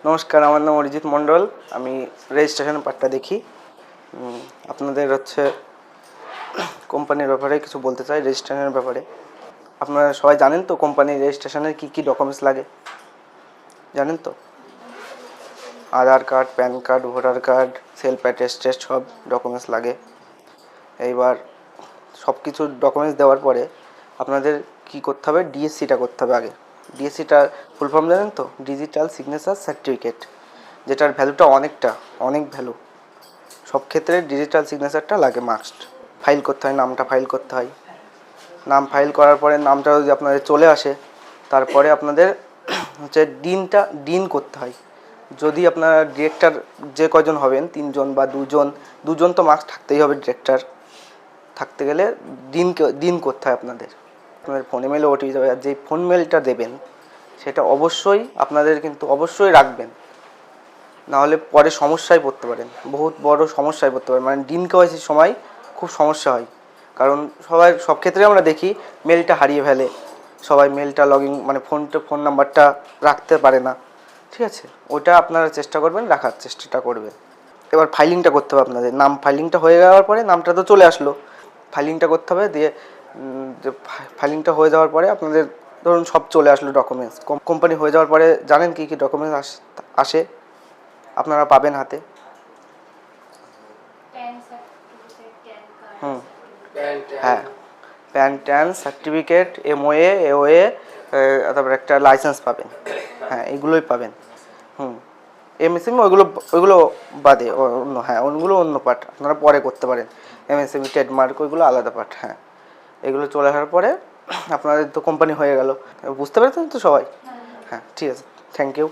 নমস্কার, আমার নাম অরিজিৎ মণ্ডল। আমি রেজিস্ট্রেশনের পার্টটা দেখি। আপনাদের কোম্পানির ব্যাপারে কিছু বলতে চাই। রেজিস্ট্রেশনের ব্যাপারে আপনারা সবাই জানেন তো কোম্পানির রেজিস্ট্রেশনের কী ডকুমেন্টস লাগে, জানেন তো? Aadhaar card, PAN card, voter card, self attested সব ডকুমেন্টস লাগে। এইবার সব কিছু ডকুমেন্টস দেওয়ার পরে আপনাদের কি করতে হবে, ডিএসসিটা করতে হবে আগে। ডিএসসিটার ফুল ফর্ম জানেন তো? ডিজিটাল সিগনেচার সার্টিফিকেট, যেটার ভ্যালুটা অনেক ভ্যালু। সব ক্ষেত্রে ডিজিটাল সিগনেচারটা লাগে, মাস্ট। ফাইল করতে হয়, নামটা ফাইল করতে হয়। নাম ফাইল করার পরে নামটা যদি আপনাদের চলে আসে, তারপরে আপনাদের ডিন করতে হয়। যদি আপনারা ডিরেক্টর যে কজন হবেন, 3 জন বা 2 জন তো মাস্ট থাকতেই হবে। ডিরেক্টর থাকতে গেলে ডিন করতে হয় আপনাদের ফোন মেলে ওটিপি যাবে। আর যেই ফোন মেলটা দেবেন সেটা অবশ্যই আপনাদের কিন্তু অবশ্যই রাখবেন, নাহলে পরে সমস্যায় পড়তে পারেন, বহুত বড় সমস্যায় পড়তে পারেন। মানে ডিন কেওয়াইসির সময় খুব সমস্যা হয়, কারণ সব ক্ষেত্রে আমরা দেখি মেলটা হারিয়ে ফেলে সবাই। মেলটা মানে ফোন নাম্বারটা রাখতে পারে না, ঠিক আছে? ওটা আপনারা চেষ্টা করবেন, রাখার চেষ্টাটা করবেন। এবার ফাইলিংটা করতে হবে আপনাদের। নাম ফাইলিংটা হয়ে যাওয়ার পরে, নামটা তো চলে আসলো, ফাইলিংটা করতে হবে। দিয়ে ফাইলিংটা হয়ে যাওয়ার পরে আপনাদের ধরুন সব চলে আসলো ডকুমেন্টস। কোম্পানি হয়ে যাওয়ার পরে জানেন কী ডকুমেন্টস আসে আপনারা পাবেন হাতে? হ্যাঁ, প্যান ট্যান সার্টিফিকেট, এমওএ, এওএ, তারপরে একটা লাইসেন্স পাবেন। হ্যাঁ, এগুলোই পাবেন। এমএসএমই ওইগুলো বাদে অন্য, হ্যাঁ ওইগুলো অন্য পার্ট, আপনারা পরে করতে পারেন। এমএসএমই, ট্রেডমার্ক, ওইগুলো আলাদা পার্ট। হ্যাঁ, এগুলো চলে আসার পরে আপনাদের তো কোম্পানি হয়ে গেল। বুঝতে পেরেছেন তো সবাই? হ্যাঁ, ঠিক আছে, থ্যাংক ইউ।